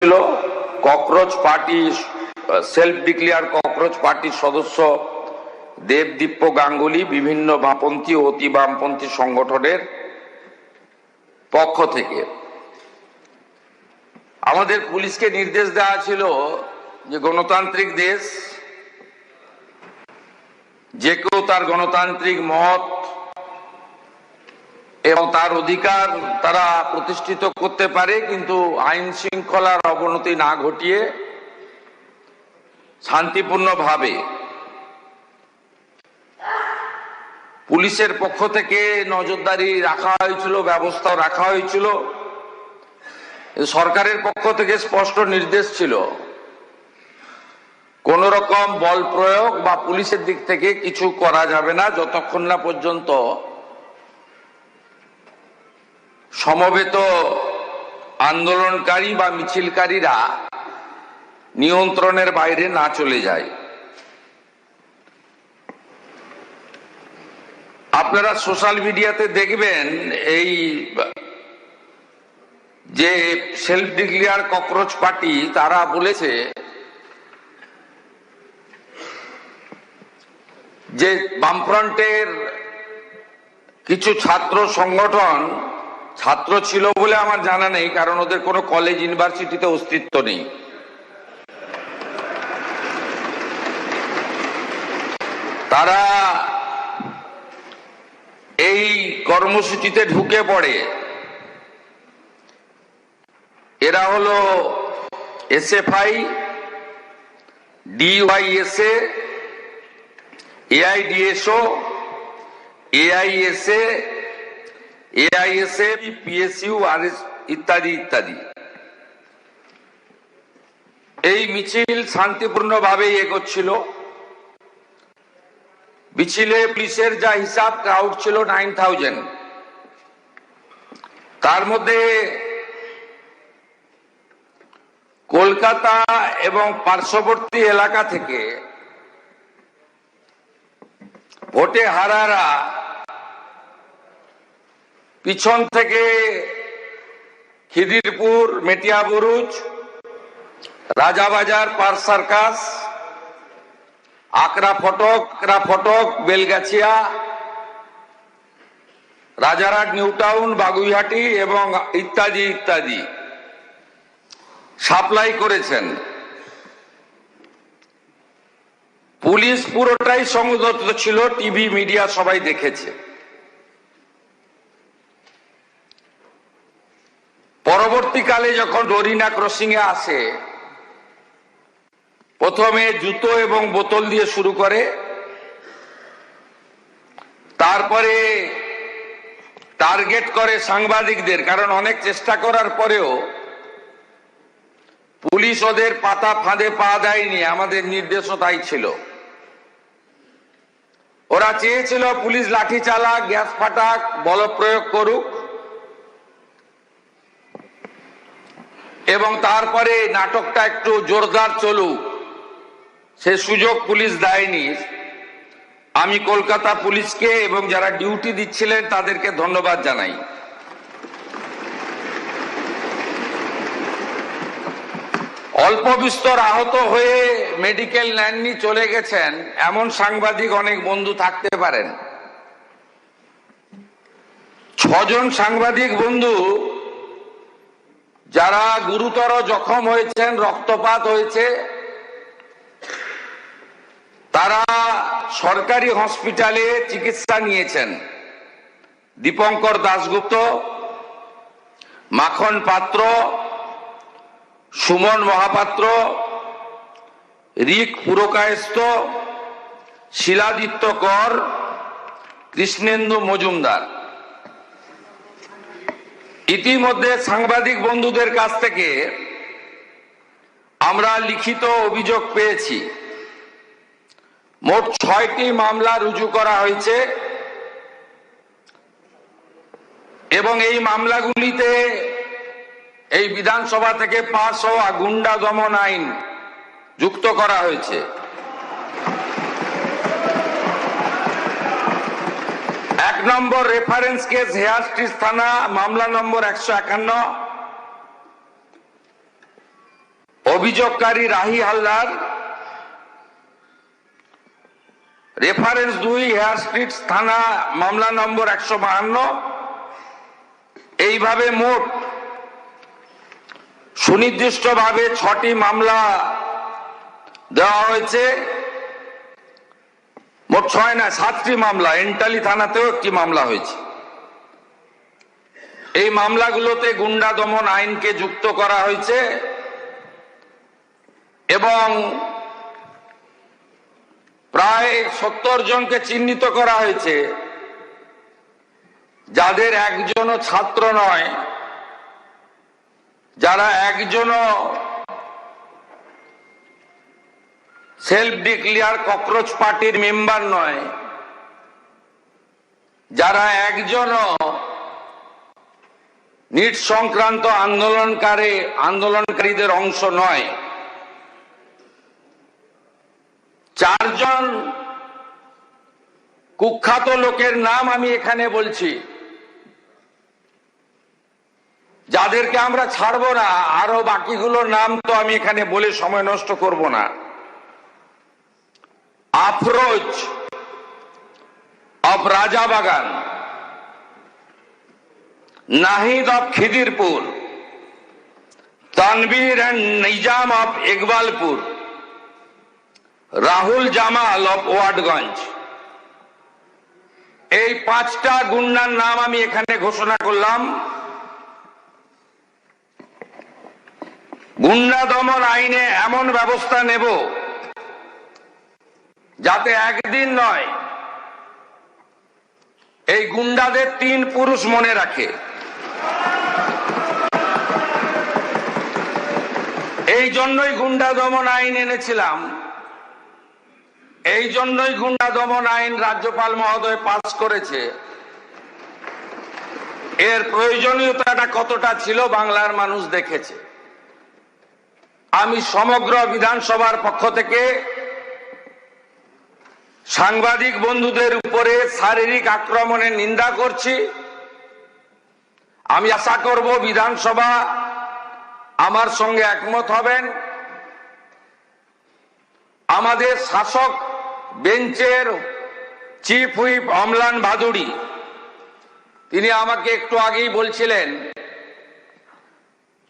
ছিল cockroach party self declare cockroach পার্টির সদস্য দেবদীপ্য গাঙ্গুলি বিভিন্ন বামপন্থী ও অতি বামপন্থী সংগঠনের পক্ষ থেকে আমাদের পুলিশকে নির্দেশ দেওয়া ছিল যে গণতান্ত্রিক দেশ, যে কেউ তার গণতান্ত্রিক মত এবং তার অধিকার তারা প্রতিষ্ঠিত করতে পারে, কিন্তু আইন শৃঙ্খলার অবনতি না ঘটিয়ে শান্তিপূর্ণভাবে। পুলিশের পক্ষ থেকে নজরদারি রাখা হয়েছিল, ব্যবস্থা রাখা হয়েছিল। সরকারের পক্ষ থেকে স্পষ্ট নির্দেশ ছিল কোন রকম বল প্রয়োগ বা পুলিশের দিক থেকে কিছু করা যাবে না যতক্ষণ না পর্যন্ত সমবেত আন্দোলনকারী বা মিছিলকারীরা নিয়ন্ত্রণের বাইরে না চলে যায়। আপনারা সোশ্যাল মিডিয়াতে দেখবেন এই যে সেলফ ডিক্লেয়ার ককরোচ পার্টি তারা বলেছে যে বামফ্রন্টের কিছু ছাত্র সংগঠন, ছাত্র ছিল বলে আমার জানা নেই, কারণ ওদের কোনো কলেজ ইউনিভার্সিটিতে অস্তিত্ব নেই, তারা এই কর্মসূচিতে ঢুকে পড়ে। এরা হলো এসএফআই, ডিওয়াইএসএ, এআইডিএসও, এআইএসএ, এআইএসএফ, পিএসইউ আর ইত্যাদি ইত্যাদি। এই মিছিল শান্তিপূর্ণভাবে এগোচ্ছিল। মিছিলে পুলিশের যা হিসাব ক্রাউড ছিল 9000, তার মধ্যে কলকাতা এবং পার্শ্ববর্তী এলাকা থেকে ভোটে হারারা পিছন থেকে খিদিরপুর, মেটিয়াবুরুজ, রাজাবাজার, পার্ক সার্কাস, আকরা ফটক, বেলগাছিয়া, রাজারহাট, নিউ টাউন, বাগুইহাটি এবং ইত্যাদি ইত্যাদি সাপ্লাই করেছেন। পুলিশ পুরোটাই সংযত ছিল, টিভি মিডিয়া সবাই দেখেছে। পরবর্তীকালে যখন ডরিনা ক্রসিং এ আসে, প্রথমে জুতো এবং বোতল দিয়ে শুরু করে, তারপরে টার্গেট করে সাংবাদিকদের, কারণ অনেক চেষ্টা করার পরেও পুলিশ ওদের পাতা ফাঁদে পা দেয়নি। আমাদের নির্দেশও তাই ছিল। ওরা চেয়েছিল পুলিশ লাঠি চালাক, গ্যাস ফাটাক, বল প্রয়োগ করুক, এবং তারপরে নাটকটা একটু জোরদার চলুক। সে সুযোগ পুলিশ দেয়নি। আমি কলকাতা পুলিশকে এবং যারা ডিউটি দিচ্ছিলেন তাদেরকে ধন্যবাদ জানাই। অল্প বিস্তর আহত হয়ে মেডিকেল নেননি, চলে গেছেন এমন সাংবাদিক অনেক বন্ধু থাকতে পারেন। 6 জন সাংবাদিক বন্ধু যারা গুরুতর জখম হয়েছেন, রক্তপাত হয়েছে, তারা সরকারি হসপিটালে চিকিৎসা নিয়েছেন। দীপঙ্কর দাশগুপ্ত, মাখন পাত্র, সুমন মহাপাত্র, রিক পুরকায়স্থ, শিলাদিত্য কর, কৃষ্ণেন্দু মজুমদার। ইতিমধ্যে সাংবাদিক বন্ধুদের কাছ থেকে আমরা লিখিত অভিযোগ পেয়েছি। মোট 6টি মামলা রুজু করা হয়েছে এবং এই মামলাগুলিতে এই বিধানসভা থেকে পাস হওয়া গুন্ডা দমন আইন যুক্ত করা হয়েছে। 1 নম্বর রেফারেন্স কেস হেয়ার স্ট্রিট থানা, মামলা নম্বর 151। অভিযোগকারী Rahi Haldar, reference 2 Hare Street থানা, মামলা নম্বর 152। এইভাবে মোট সুনির্দিষ্টভাবে 6টি মামলা দেওয়া হয়েছে। মোট 6 না 7টি মামলা, এন্টালি থানাতেও একটি মামলা হয়েছে। এই মামলাগুলোতে গুন্ডা দমন আইনকে যুক্ত করা হয়েছে এবং প্রায় 70 জনকে চিহ্নিত করা হয়েছে, যাদের একজনও ছাত্র নয়, যারা একজনও সেলফ ডিক্লেয়ার ককরোচ পার্টির মেম্বার নয়, যারা একজনও নিট সংক্রান্ত আন্দোলনকারীদের অংশ নয়। 4 জন কুখ্যাত লোকের নাম আমি এখানে বলছি, যাদেরকে আমরা ছাড়বো না। আরো বাকিগুলোর নাম তো আমি এখানে বলে সময় নষ্ট করব না। Afroz of Rajabagan, Nahid of Khidirpur, Tanvir and Nizam of Ekbalpur, Rahul Jamal of Watgunge. এই 5টা গুন্ডার নাম আমি এখানে ঘোষণা করলাম। গুন্ডা দমন আইনে এমন ব্যবস্থা নেব যাতে একদিন নয়, এই গুন্ডাদের 3 পুরুষ মনে রাখে। এই জন্যই গুন্ডা দমন আইন এনেছিলাম, এই জন্যই গুন্ডা দমন আইন রাজ্যপাল মহোদয় পাস করেছে। এর প্রয়োজনীয়তাটা কতটা ছিল বাংলার মানুষ দেখেছে। আমি সমগ্র বিধানসভার পক্ষ থেকে সাংবাদিক বন্ধুদের উপরে শারীরিক আক্রমণের নিন্দা করছি। আমি আশা করব বিধানসভা আমার সঙ্গে একমত হবেন। আমাদের শাসক বেঞ্চের চিফ হুইপ অমলান ভাদুড়ি, তিনি আমাকে একটু আগেই বলছিলেন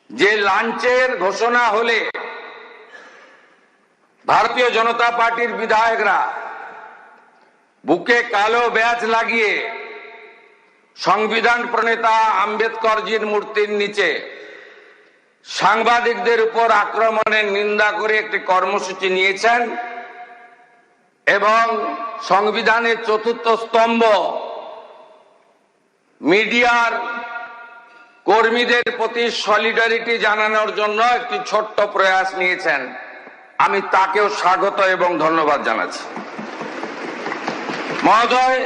যে লাঞ্চের ঘোষণা হলে ভারতীয় জনতা পার্টির বিধায়করা বুকে কালো ব্যাজ লাগিয়ে সংবিধান প্রণেতা আম্বেদকরজির মূর্তির নিচে সাংবাদিকদের উপর আক্রমণের নিন্দা করে একটি কর্মসূচি নিয়েছেন এবং সংবিধানের 4র্থ স্তম্ভ মিডিয়ার কর্মীদের প্রতি সলিডারিটি জানানোর জন্য একটি ছোট্ট প্রয়াস নিয়েছেন। আমি তাকেও স্বাগত এবং ধন্যবাদ জানাচ্ছি। মহোদয়,